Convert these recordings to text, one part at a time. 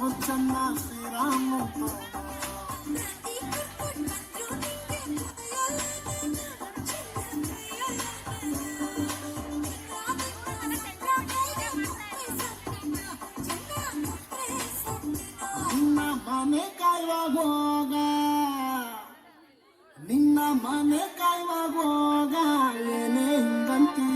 ಚನ್ನ ಶ್ರೀರಾಮ ನಿನ್ನ ಮನೆ ಕಾಯುವಾಗ ಹೋಗ, ನಿನ್ನ ಮನೆ ಕಾಯುವಾಗ ಹೋಗ ಏನೇ ಹಿಂಗಂತೀ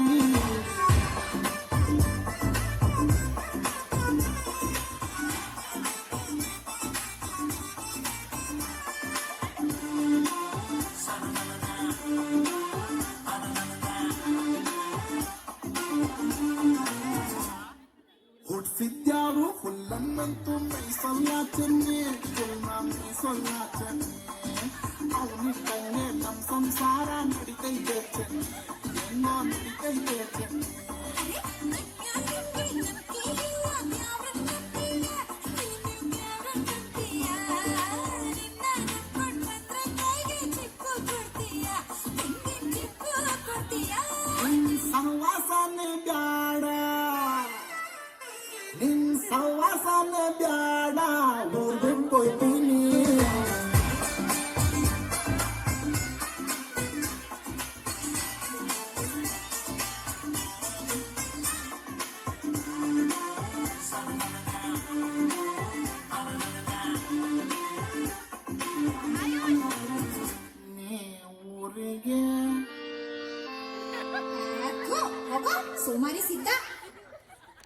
ಹುಟ್ಟಿದ್ಯಾರು ಹುಲ್ಲನ್ನಂತೂ ಮೈಸಲ್ಲಾಚನ್ನೇ ಫುಲ್ಲ ಮೀಸಲ್ಲಾಚನ್ನೇ ಅವನಿಟ್ಟಂಗೆ ನಮ್ಮ ಸಂಸಾರ ನಡಿತೈತೆ ಚೆನ್ನೆ ಹೆಂಗೋ ನಡಿತೈತೆ ಚೆನ್ನೆ ಸಹವಾಸನೆ ಬ್ಯಾಡ, ನಿನ್ ಸಹವಾಸನೆ ಬ್ಯಾಡ ಊರ್ ಬಿಟ್ಟೋಯ್ತೀನಿ. ನೀ ಊರಿಗೆ ಸೋಮಾರಿ ಸಿದ್ಧ